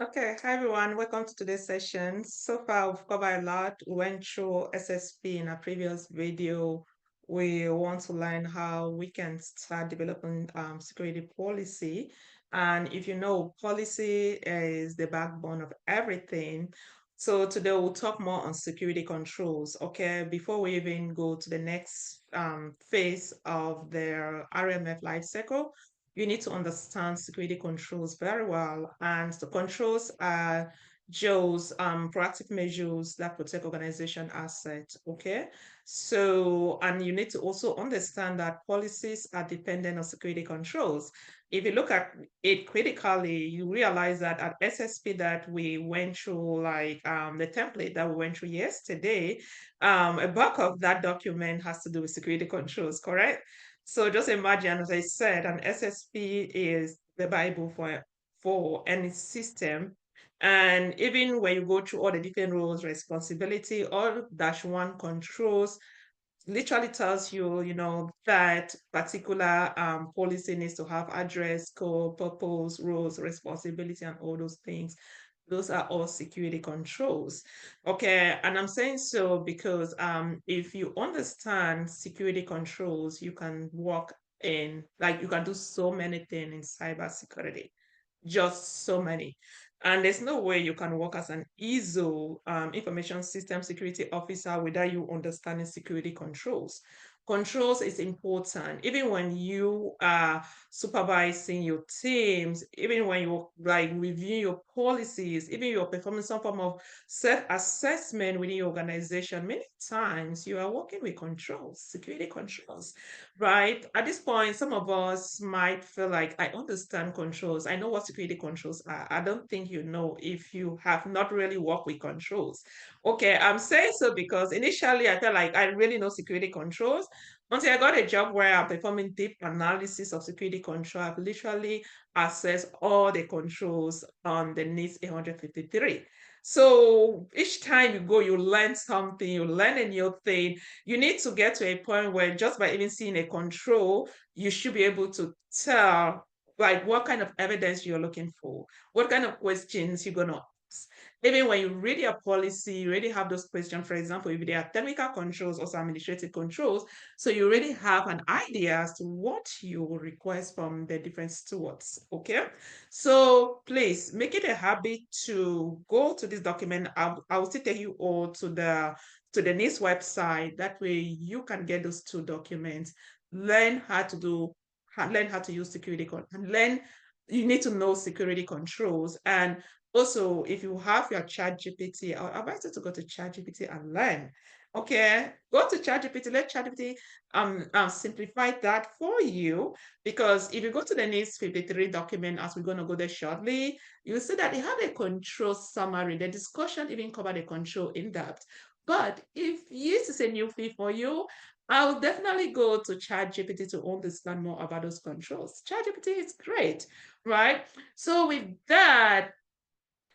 Okay, hi everyone. Welcome to today's session. So far, we've covered a lot. We went through SSP in a previous video. We want to learn how we can start developing security policy. And if you know, policy is the backbone of everything. So today we'll talk more on security controls. Okay, before we even go to the next phase of their RMF life cycle, you need to understand security controls very well. And the controls are just proactive measures that protect organization assets. Okay. So, and you need to also understand that policies are dependent on security controls. If you look at it critically, you realize that at SSP that we went through, like the template that we went through yesterday, a bulk of that document has to do with security controls, correct? So just imagine, as I said, an SSP is the Bible for any system. And even when you go through all the different roles, responsibility, all -1 controls literally tells you, that particular policy needs to have address, scope, purpose, roles, responsibility, and all those things. Those are all security controls. Okay, and I'm saying so because if you understand security controls, you can work in, like, you can do so many things in cybersecurity, just so many. And there's no way you can work as an ISO, information system security officer, without you understanding security controls. Controls is important, even when you are supervising your teams, even when you're like reviewing your policies, even you're performing some form of self-assessment within your organization. Many times you are working with controls, security controls, right? At this point, some of us might feel like, I understand controls. I know what security controls are. I don't think you know if you have not really worked with controls. Okay, I'm saying so because initially I felt like I really know security controls until I got a job where I'm performing deep analysis of security control. I've literally assessed all the controls on the NIST 853. So each time you go, you learn something, you learn a new thing. You need to get to a point where just by even seeing a control, you should be able to tell like what kind of evidence you're looking for, what kind of questions you're gonna ask. Even when you read your policy, you already have those questions. For example, if there are technical controls or some administrative controls, so you already have an idea as to what you will request from the different stewards. Okay, so please make it a habit to go to this document. I will still take you all to the NIST website. That way you can get those two documents, learn how to learn how to use and learn, you need to know security controls. And also, if you have your ChatGPT, I'll advise you to go to ChatGPT and learn. Okay, go to ChatGPT, let ChatGPT simplify that for you. Because if you go to the NIST 53 document, as we're going to go there shortly, you'll see that it had a control summary. The discussion even covered the control in depth. But if this is a new fee for you, I'll definitely go to ChatGPT to understand more about those controls. ChatGPT is great, right? So with that,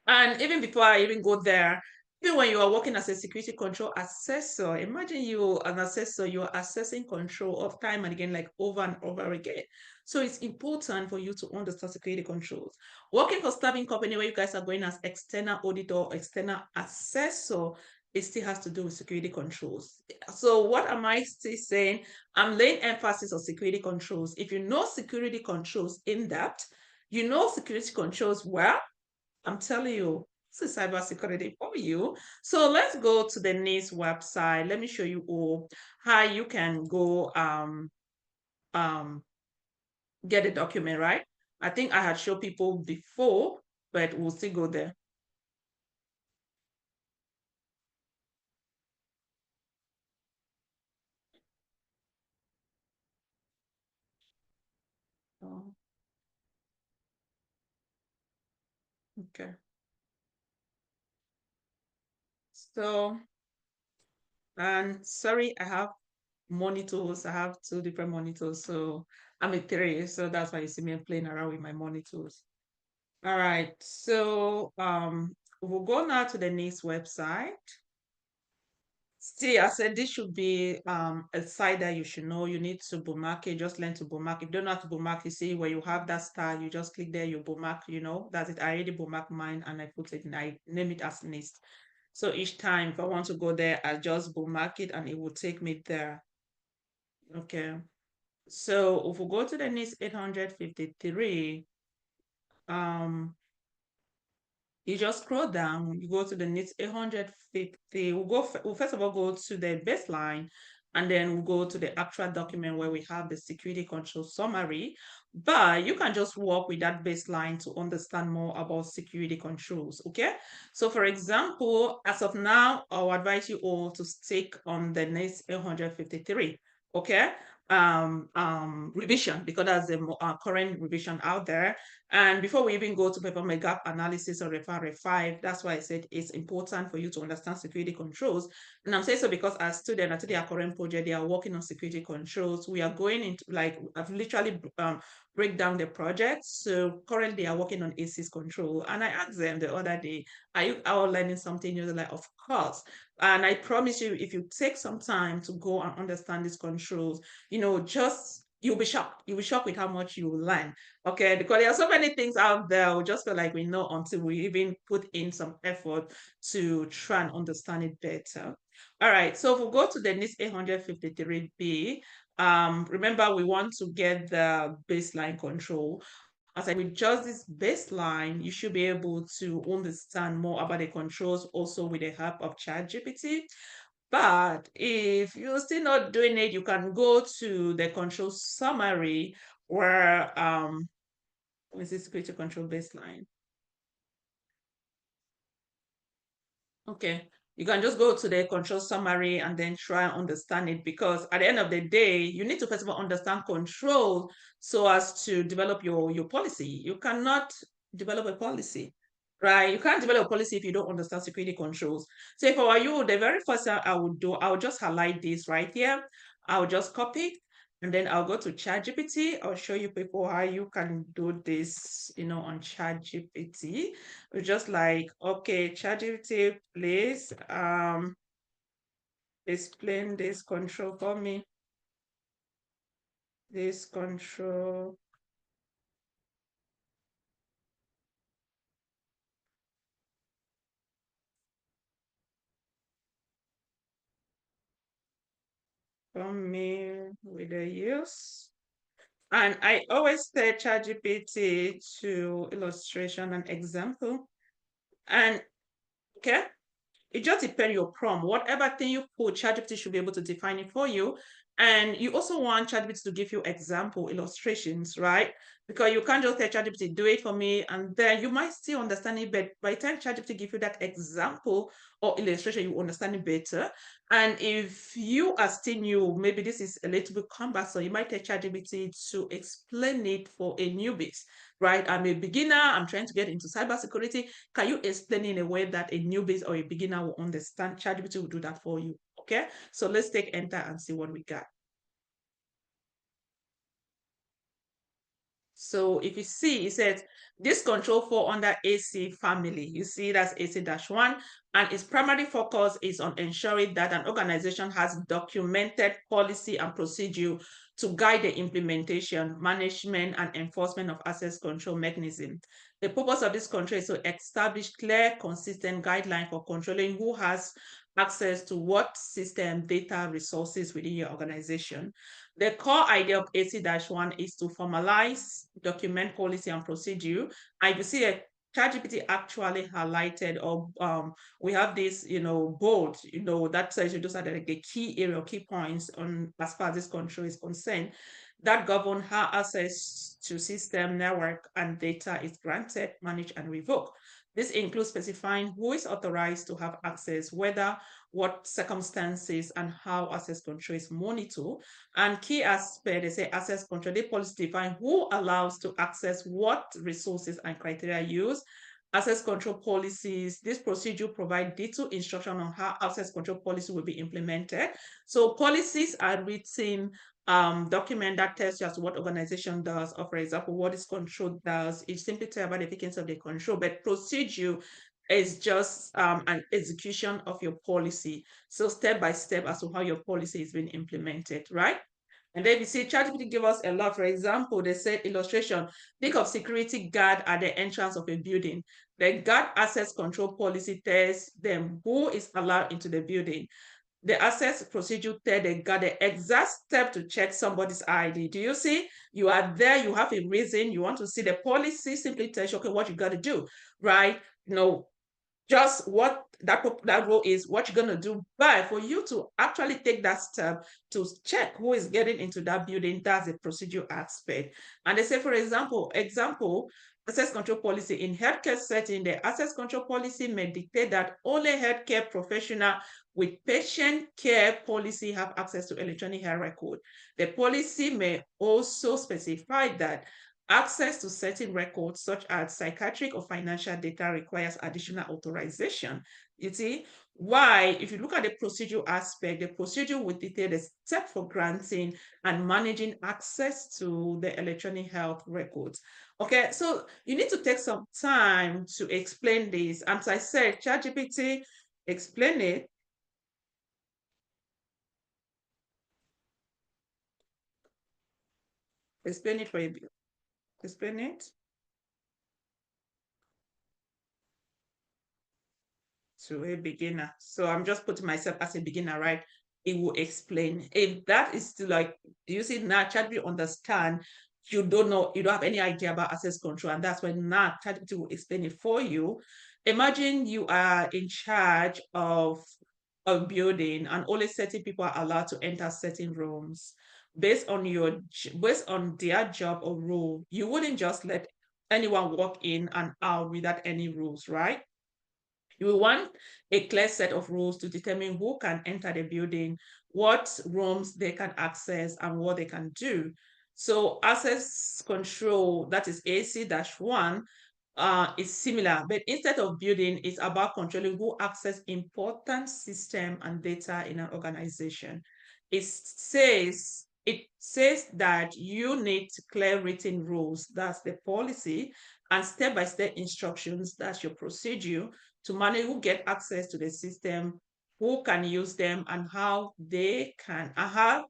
and even before I even go there, even when you are working as a security control assessor, imagine you an assessor, you're assessing control of time and again, like over and over again. So it's important for you to understand security controls. Working for staffing company where you guys are going as external auditor, external assessor, it still has to do with security controls. So what am I still saying? I'm laying emphasis on security controls. If you know security controls in depth, you know security controls well, I'm telling you, this is cybersecurity for you. So let's go to the NIST website. Let me show you all how you can go um get a document, right? I think I had showed people before, but we'll still go there. Oh, okay. So, and sorry, I have monitors. I have two different monitors. So I'm a three. So that's why you see me playing around with my monitors. All right. So we'll go now to the NIST website. See, I said this should be a site that you should know. You need to bookmark it. Just learn to bookmark. If you don't know how to bookmark, you see where you have that star, you just click there, you bookmark, that's it. I already bookmark mine and I put it in, I name it as list. So each time if I want to go there, I just bookmark it and it will take me there. Okay. So if we go to the NIST 853, um, you just scroll down, you go to the NIST 850. We'll first of all go to the baseline, and then we'll go to the actual document where we have the security control summary. But you can just work with that baseline to understand more about security controls. Okay. So for example, as of now, I'll advise you all to stick on the NIST 853. Okay. Revision, because that's the current revision out there. And before we even go to perform a gap analysis or refer 5, that's why I said it's important for you to understand security controls. And I'm saying so because as students, at their current project, they are working on security controls. We are going into, like, I've literally break down the project. So currently they are working on ACES control. And I asked them the other day, are you all learning something new? They're like, of course. And I promise you, if you take some time to go and understand these controls, just you'll be shocked. You'll be shocked with how much you will learn. Okay, because there are so many things out there. We just feel like we know until we even put in some effort to try and understand it better. All right, so if we go to the NIST 853B, remember we want to get the baseline control. As I with just this baseline, you should be able to understand more about the controls also with the help of ChatGPT. But if you're still not doing it, you can go to the control summary where is this security control baseline? Okay, you can just go to the control summary and then try and understand it, because at the end of the day, you need to first of all understand control so as to develop your policy. You cannot develop a policy, right? You can't develop a policy if you don't understand security controls. So if I were you, the very first thing I would do, I would just highlight this right here. I would just copy it, and then I'll go to ChatGPT. I'll show you people how you can do this, on ChatGPT. It's just like, okay, ChatGPT, please explain this control for me. This control for me with the use. And I always say ChatGPT to illustration and example. And okay, it just depends your prompt. Whatever thing you put, ChatGPT should be able to define it for you. And you also want ChatGPT to give you example illustrations, right? Because you can't just tell ChatGPT, do it for me, and then you might still understand it, but by the time ChatGPT give you that example or illustration, you understand it better. And if you are still new, maybe this is a little bit cumbersome, you might tell ChatGPT to explain it for a newbie, right? I'm a beginner, I'm trying to get into cybersecurity. Can you explain in a way that a newbie or a beginner will understand? ChatGPT will do that for you. Okay, so let's take enter and see what we got. So if you see, it says this control fall under AC family. You see that's AC-1, and its primary focus is on ensuring that an organization has documented policy and procedure to guide the implementation, management, and enforcement of access control mechanism. The purpose of this control is to establish clear, consistent guidelines for controlling who has access to what system, data, resources within your organization. The core idea of AC-1 is to formalize, document policy and procedure. And you see a ChatGPT actually highlighted, or we have this, bold, that says you those are the key area, key points on as far as this control is concerned, that govern how access to system, network, and data is granted, managed, and revoked. This includes specifying who is authorized to have access, whether, what circumstances, and how access control is monitored. And key aspect, they say access control, they policy define who allows to access what resources and criteria used. Access control policies, this procedure provide detailed instruction on how access control policy will be implemented. So policies are written document that tells you as to what organization does, or for example, what this control does. It simply tells about the efficacy of the control, but procedure It's just an execution of your policy. So step by step as to how your policy is being implemented, right? And then you see, ChatGPT give us a lot. For example, they said illustration, think of security guard at the entrance of a building. The guard access control policy tells them who is allowed into the building. The access procedure tell the guard the exact step to check somebody's ID. Do you see? You are there, you have a reason, you want to see the policy, simply tells you, okay, what you got to do, right? Just what that role is, what you're going to do. But for you to actually take that step to check who is getting into that building, that's a procedure aspect. And they say, for example, access control policy in healthcare setting, the access control policy may dictate that only healthcare professional with patient care policy have access to electronic health record. The policy may also specify that access to certain records, such as psychiatric or financial data, requires additional authorization. You see, why? If you look at the procedural aspect, the procedure will detail the step for granting and managing access to the electronic health records. Okay, so you need to take some time to explain this. As I said, ChatGPT, explain it. Explain it for you. Explain it to a beginner. So I'm just putting myself as a beginner, right? It will explain. If that is still like, you see now ChatGPT understand, you don't know, you don't have any idea about access control, and that's when now ChatGPT will explain it for you. Imagine you are in charge of a building and only certain people are allowed to enter certain rooms based on their job or role. You wouldn't just let anyone walk in and out without any rules, right? You will want a clear set of rules to determine who can enter the building, what rooms they can access, and what they can do. So access control, that is AC-1, is similar, but instead of building, it's about controlling who access important system and data in an organization. It says that you need clear written rules, that's the policy, and step-by-step instructions, that's your procedure, to manage who get access to the system, who can use them, and how they can, and how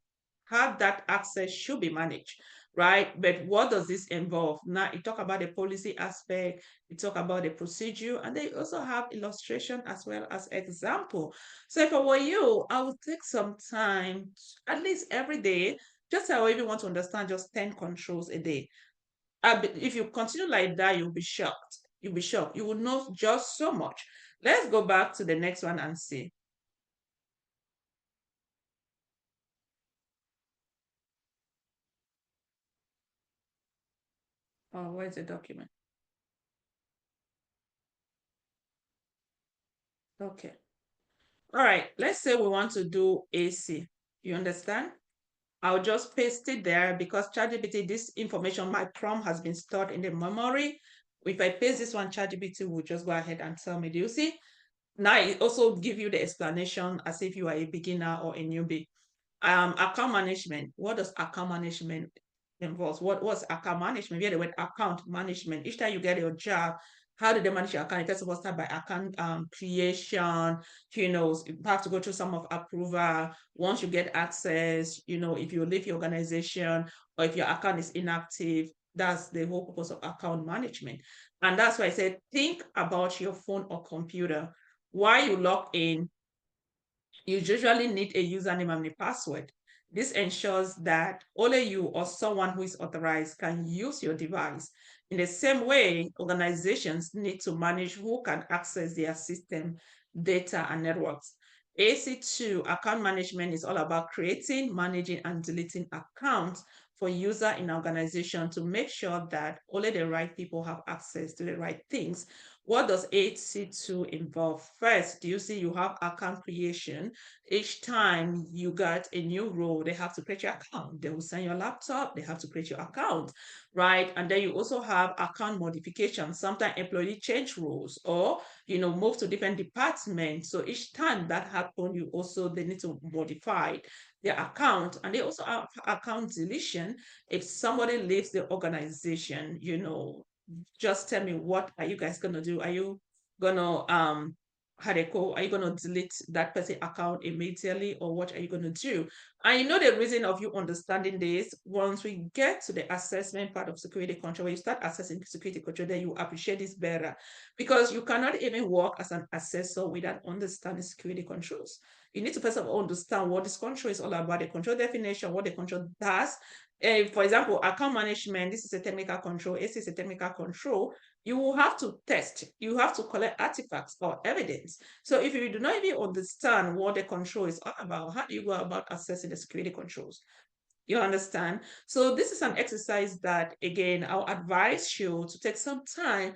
that access should be managed, right? But what does this involve? Now, you talk about the policy aspect, you talk about the procedure, and they also have illustration as well as example. So if I were you, I would take some time, at least every day, just I even want to understand just 10 controls a day. If you continue like that, you'll be shocked. You'll be shocked. You will know just so much. Let's go back to the next one and see. Oh, where's the document? Okay. All right. Let's say we want to do AC. You understand? I'll just paste it there because ChatGPT, this information, my prompt has been stored in the memory. If I paste this one, ChatGPT will just go ahead and tell me. Do you see? Now it also give you the explanation as if you are a beginner or a newbie. Account management. What does account management involve? What's account management? We have the word account management. Each time you get your job, how do they manage your account? First of all, start by account creation. You have to go through some of approval. Once you get access, if you leave your organization or if your account is inactive, that's the whole purpose of account management. And that's why I said, think about your phone or computer. While you log in, you usually need a username and a password. This ensures that only you or someone who is authorized can use your device. In the same way, organizations need to manage who can access their system, data, and networks. AC2 account management is all about creating, managing, and deleting accounts for user in organization to make sure that only the right people have access to the right things. What does AC2 involve? First, do you see you have account creation? Each time you get a new role, they have to create your account. They will send your laptop, they have to create your account, right? And then you also have account modification. Sometimes employee change roles or move to different departments. So each time that happens, they need to modify their account. And they also have account deletion. If somebody leaves the organization, just tell me, what are you guys gonna do? Are you gonna how they call, are you gonna delete that person account immediately, or what are you gonna do? And you know the reason of you understanding this, once we get to the assessment part of security control, when you start assessing security control, then you appreciate this better, because you cannot even work as an assessor without understanding security controls. You need to first of all understand what this control is all about, the control definition, what the control does. For example, account management, this is a technical control, AC is a technical control. You will have to test, you have to collect artifacts or evidence. So if you do not even understand what the control is all about, how do you go about assessing the security controls? You understand? So this is an exercise that, again, I'll advise you to take some time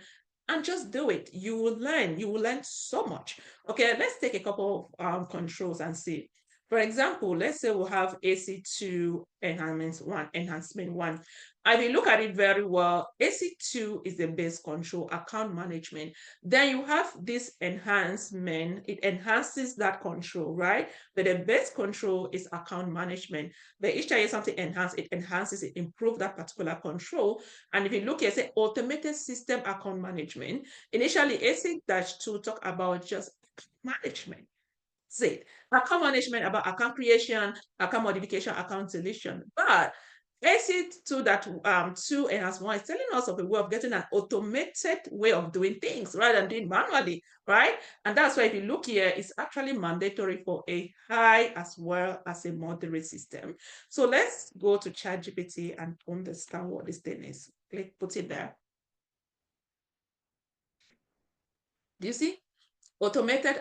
and just do it. You will learn. You will learn so much. Okay, let's take a couple of controls and see. For example, let's say we have AC2 enhancement one. If you look at it very well, AC2 is the base control, account management. Then you have this enhancement, it enhances that control, right? But the base control is account management. But each time something enhances, it enhances, it improves that particular control. And if you look at, say, automated system account management, initially AC-2 talk about just management. See, account management about account creation, account modification, account deletion. But AC2 that 2 enhance one is telling us of a way of getting an automated way of doing things rather than doing manually, right? And that's why if you look here, it's actually mandatory for a high as well as a moderate system. So let's go to ChatGPT and understand what this thing is. Click, put it there. Do you see? Automated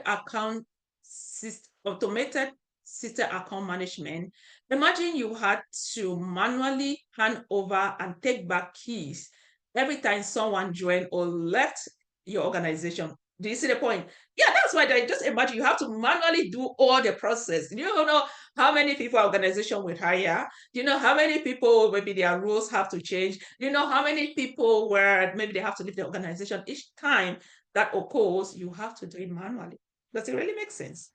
system account management. Imagine you had to manually hand over and take back keys every time someone joined or left your organization. Do you see the point? Yeah, that's why they just imagine you have to manually do all the process. You don't know how many people organization will hire. You know how many people maybe their rules have to change. You know how many people where maybe they have to leave the organization each time that occurs, you have to do it manually. Does it really make sense?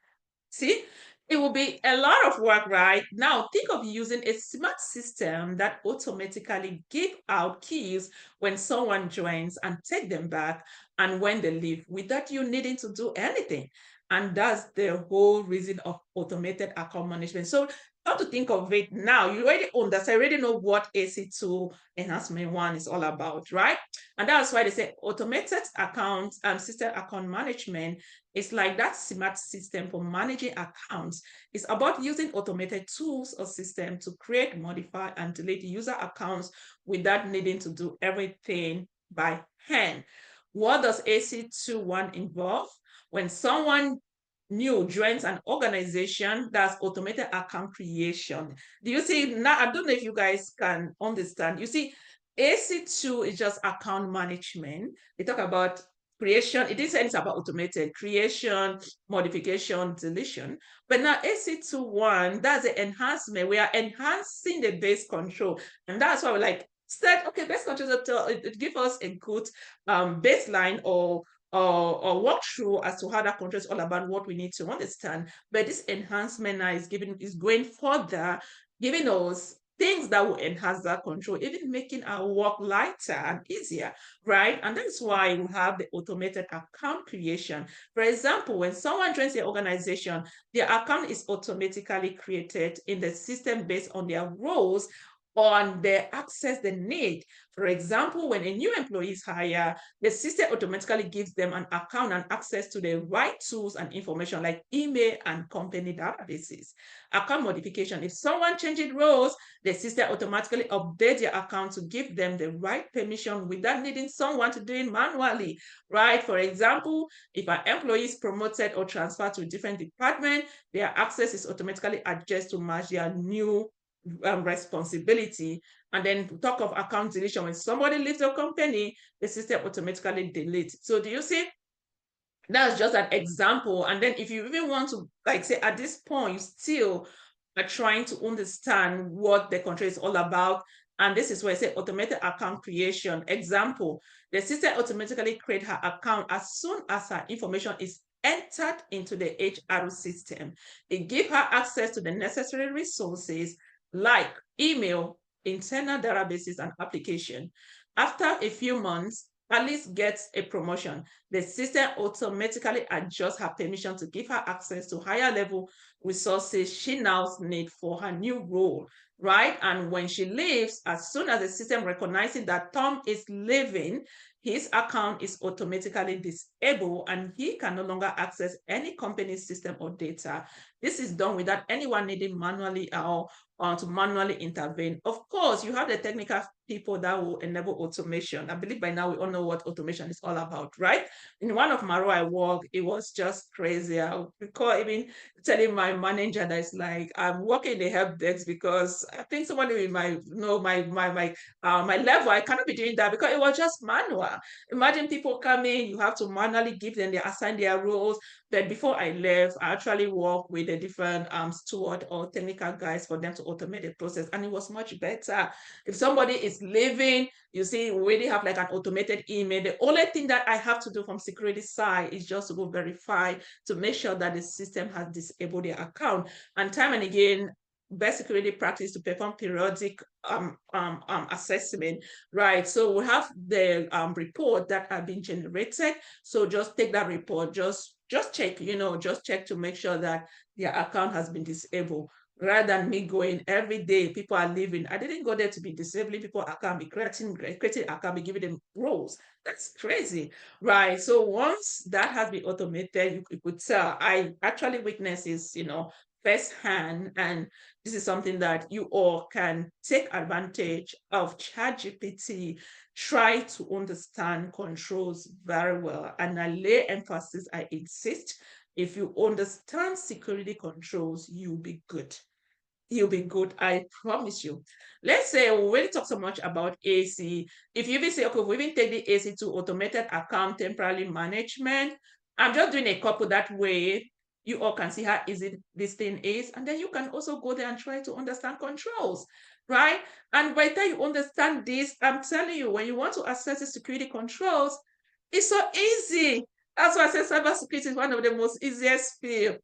See, it will be a lot of work, right? Now, think of using a smart system that automatically give out keys when someone joins and take them back and when they leave without you needing to do anything. And that's the whole reason of automated account management. So how to think of it now, you already understand, already know what AC2 enhancement one is all about, right? And that's why they say automated account system account management is like that smart system for managing accounts. It's about using automated tools or systems to create, modify, and delete user accounts without needing to do everything by hand. What does AC21 involve? When someone new joins an organization, that's automated account creation. Do you see now? I don't know if you guys can understand. You see, AC2 is just account management. They talk about creation. It is saying it's about automated creation, modification, deletion. But now AC21, that's the enhancement. We are enhancing the base control. And that's why we're like, said, okay, base control, it give us a good baseline or walk through as to how that control is all about, what we need to understand. But this enhancement now is going further, giving us things that will enhance that control, even making our work lighter and easier, right? And that's why we have the automated account creation. For example, when someone joins the organization, their account is automatically created in the system based on their roles on the access they need. For example, when a new employee is hired, the system automatically gives them an account and access to the right tools and information like email and company databases. Account modification. If someone changes roles, the system automatically updates their account to give them the right permission without needing someone to do it manually, right? For example, if an employee is promoted or transferred to a different department, their access is automatically adjusted to match their new responsibility. And then talk of account deletion, when somebody leaves your company, the system automatically deletes. So do you see? That's just an example. And then if you even want to, like say at this point, you still are trying to understand what the control is all about. And this is where I say automated account creation. Example, the system automatically create her account as soon as her information is entered into the HR system. It gives her access to the necessary resources like email, internal databases, and application. After a few months, at least gets a promotion, the system automatically adjusts her permission to give her access to higher level resources she now needs for her new role, right? And when she leaves, as soon as the system recognizes that Tom is leaving, his account is automatically disabled and he can no longer access any company's system or data. This is done without anyone needing manually or to manually intervene. Of course, you have the technical people that will enable automation. I believe by now we all know what automation is all about, right? In one of my role I work, it was just crazy. I recall even telling my manager that it's like I'm working in the help desk because I think somebody in my my level, I cannot be doing that because it was just manual. Imagine people coming, you have to manually give them, they assign their roles. Then before I left, I actually worked with the different steward or technical guys for them to automate the process, and it was much better. If somebody is leaving, you see, we already have like an automated email. The only thing that I have to do from security side is just to go verify to make sure that the system has disabled their account. And time and again, best security practice to perform periodic assessment, right? So we have the report that have been generated. So just take that report, just check, just check to make sure that their account has been disabled. Rather than me going every day, people are leaving. I didn't go there to be disabling people. I can't be creating, I can't be giving them roles. That's crazy, right? So once that has been automated, you could tell. I actually witnesses, firsthand, and this is something that you all can take advantage of. ChatGPT, try to understand controls very well, and I lay emphasis, I insist, if you understand security controls, you'll be good. You'll be good. I promise you. Let's say we already talk so much about AC. If you even say, okay, we even take the AC to automated account temporary management. I'm just doing a couple that way. You all can see how easy this thing is. And then you can also go there and try to understand controls, right? And by the time you understand this, I'm telling you, when you want to access the security controls, it's so easy. That's why I say cybersecurity is one of the most easiest field.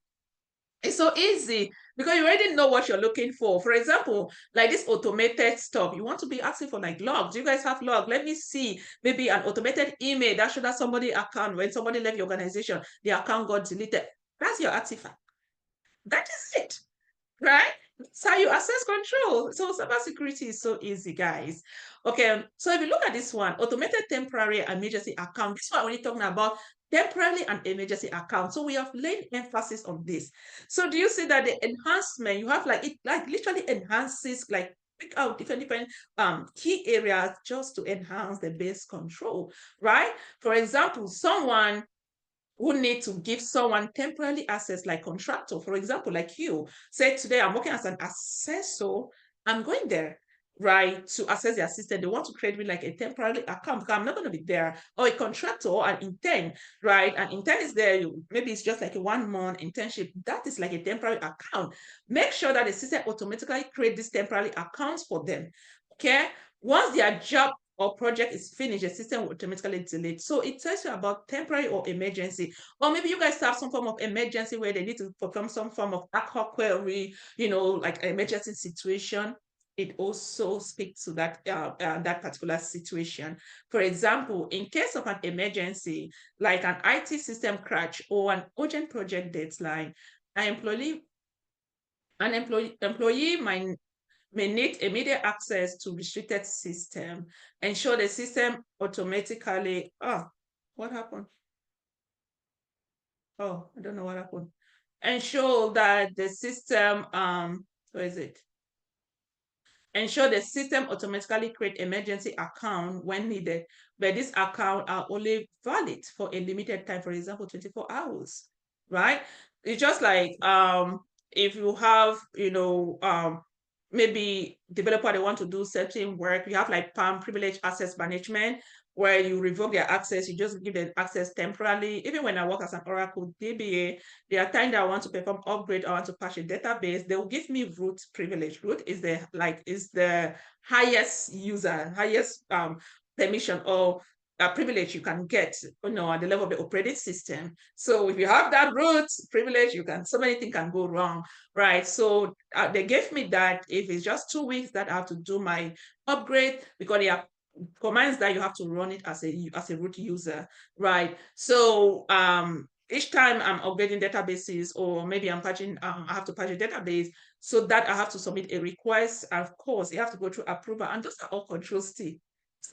It's so easy because you already know what you're looking for. For example, like this automated stuff, you want to be asking for like logs. Do you guys have log? Let me see. Maybe an automated email that should have somebody account when somebody left your organization, the account got deleted. That's your artifact. That is it, right? So you access control. So cybersecurity is so easy, guys. Okay, so if you look at this one, automated temporary and emergency account, this one we're only talking about temporary and emergency account. So we have laid emphasis on this. So do you see that the enhancement you have, like it like literally enhances, like pick out different key areas just to enhance the base control, right? For example, someone who need to give someone temporary access, like contractor, for example, like you say today I'm working as an assessor, I'm going there, right, to access the assistant. They want to create me like a temporary account because I'm not going to be there, or a contractor or an intern, right? An intern is there, maybe it's just like a 1 month internship. That is like a temporary account. Make sure that the system automatically create these temporary accounts for them. Okay, once their job or project is finished, the system will automatically delete. So it tells you about temporary or emergency. Or maybe you guys have some form of emergency where they need to perform some form of ad hoc query, like an emergency situation. It also speaks to that particular situation. For example, in case of an emergency, like an IT system crash or an urgent project deadline, an employee may need immediate access to restricted system. Ensure the system automatically. Oh, what happened? Oh, I don't know what happened. Ensure that the system, where is it? Ensure the system automatically create emergency account when needed, but this account are only valid for a limited time, for example, 24 hours, right? It's just like if you have, maybe developer they want to do certain work, you have like PAM, privilege access management, where you revoke their access, you just give them access temporarily. Even when I work as an Oracle DBA, there are times that I want to perform upgrade, I want to patch a database, they will give me root privilege. Root is the highest user, highest permission or privilege you can get, at the level of the operating system. So if you have that root privilege, so many things can go wrong, right? So they gave me that if it's just 2 weeks that I have to do my upgrade because they are commands that you have to run it as a root user, right? So each time I'm upgrading databases, or maybe I'm patching, I have to patch a database, so that I have to submit a request. And of course, you have to go through approval, and those are all controls still.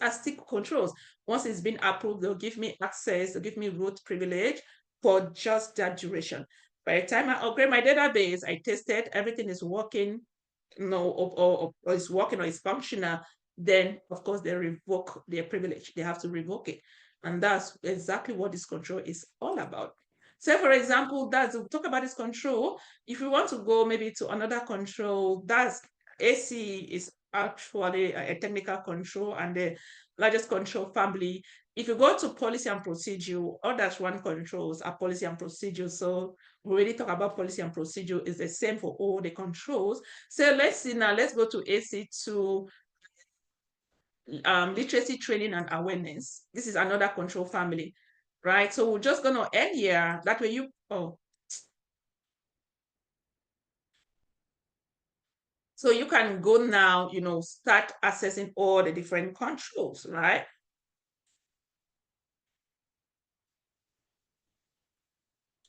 Are still controls. Once it's been approved, they'll give me access, they'll give me root privilege for just that duration. By the time I upgrade my database, I tested everything is working, or is working or is functional, then of course they revoke their privilege. They have to revoke it. And that's exactly what this control is all about. So for example, that's talk about this control. If you want to go maybe to another control, that's AC is actually a technical control and the largest control family. If you go to policy and procedure, all that's one controls are policy and procedure. So we already talk about policy and procedure is the same for all the controls. So let's see now, let's go to AC2, literacy training and awareness. This is another control family, right? So we're just gonna end here. That way so you can go now, start accessing all the different controls, right?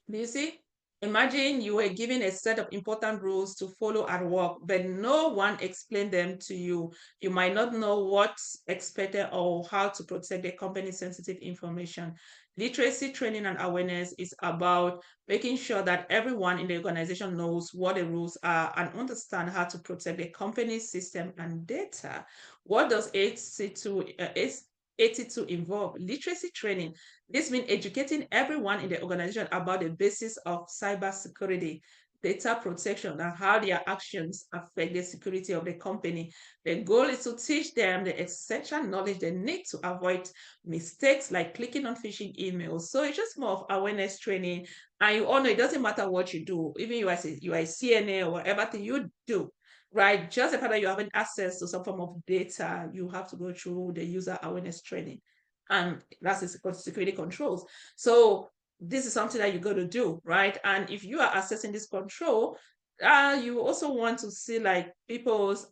Do you see? Imagine you were given a set of important rules to follow at work, but no one explained them to you. You might not know what's expected or how to protect the company's sensitive information. Literacy training and awareness is about making sure that everyone in the organization knows what the rules are and understand how to protect the company's system and data. What does 82 involve? Literacy training. This means educating everyone in the organization about the basis of cybersecurity, data protection, and how their actions affect the security of the company. The goal is to teach them the essential knowledge they need to avoid mistakes like clicking on phishing emails. So it's just more of awareness training. And you all know it doesn't matter what you do, even you are a CNA or whatever thing you do, right? Just the fact that you're having access to some form of data, you have to go through the user awareness training. And that's the security controls. So this is something that you got to do, right? And if you are assessing this control, you also want to see like people's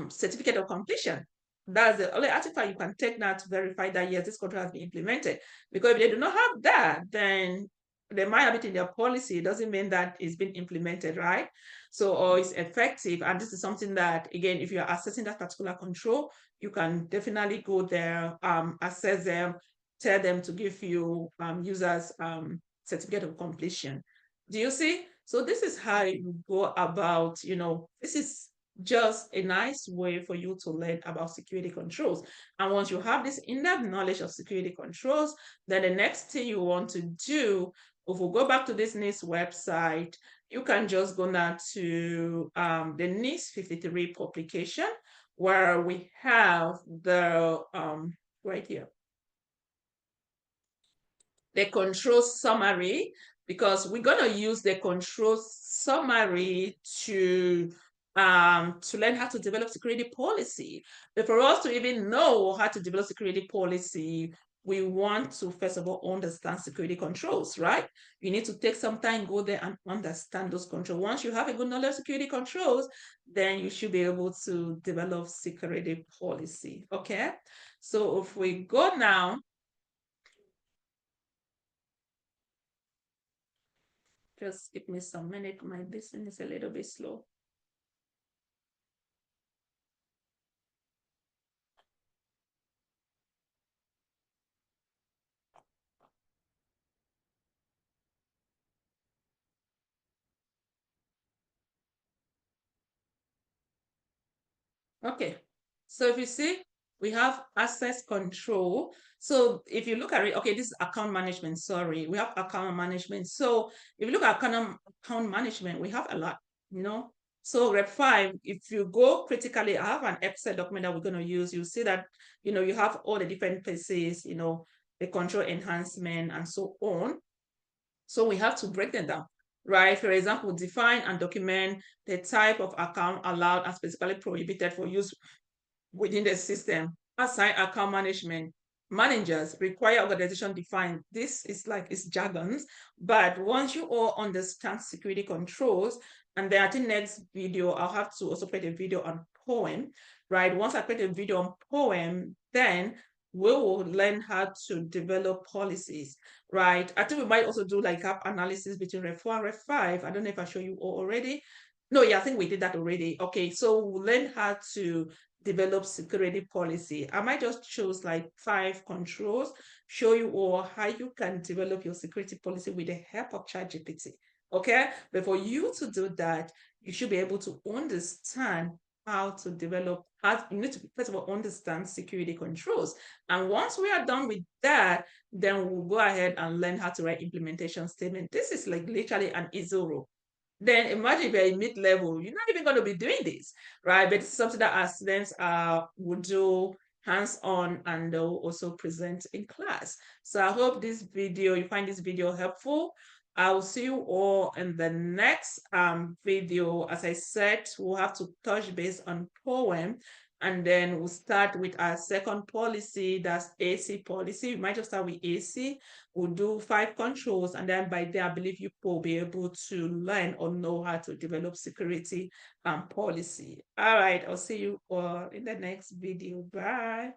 certificate of completion. That's the only artifact you can take now to verify that yes, this control has been implemented. Because if they do not have that, then they might have it in their policy. It doesn't mean that it's been implemented, right? So, or it's effective. And this is something that, again, if you're assessing that particular control, you can definitely go there, assess them, tell them to give you users certificate of completion. Do you see? So this is how you go about, this is just a nice way for you to learn about security controls. And once you have this in-depth knowledge of security controls, then the next thing you want to do, if we go back to this NIST website, you can just go now to the NIST 53 publication, where we have the right here, the control summary, because we're going to use the control summary to learn how to develop security policy. But for us to even know how to develop security policy, we want to first of all understand security controls, right? You need to take some time, go there and understand those controls. Once you have a good knowledge of security controls, then you should be able to develop security policy. Okay, so if we go now, just give me some minute. My business is a little bit slow. Okay, so if you see, we have access control. So if you look at it, okay, this is account management, sorry. We have account management. So if you look at account management, we have a lot, you know. So Rep 5, if you go critically, I have an Excel document that we're going to use. You see that, you have all the different places, the control enhancement and so on. So we have to break them down, right? For example, define and document the type of account allowed and specifically prohibited for use within the system. Assign account management. Managers require organization define. This is like it's jargons, but once you all understand security controls, and then I think next video I'll have to also create a video on poem. right? Once I create a video on poem, then we will learn how to develop policies, right? I think we might also do like gap analysis between Ref 4 and Ref 5. I don't know if I show you all already. No, yeah, I think we did that already. Okay, so we'll learn how to develop security policy. I might just choose like 5 controls, show you all how you can develop your security policy with the help of ChatGPT. Okay, but for you to do that, you should be able to understand how to develop, how you need to first of all understand security controls. And once we are done with that, then we'll go ahead and learn how to write implementation statement. This is like literally an easy rule. Then imagine if you're in mid-level, you're not even going to be doing this, right? But it's something that our students would do hands-on and they'll also present in class. So I hope you find this video helpful. I'll see you all in the next video. As I said, we'll have to touch base on poem, and then we'll start with our second policy, that's AC policy. We might just start with AC. We'll do 5 controls, and then by there, I believe you will be able to learn or know how to develop security policy. All right, I'll see you all in the next video. Bye.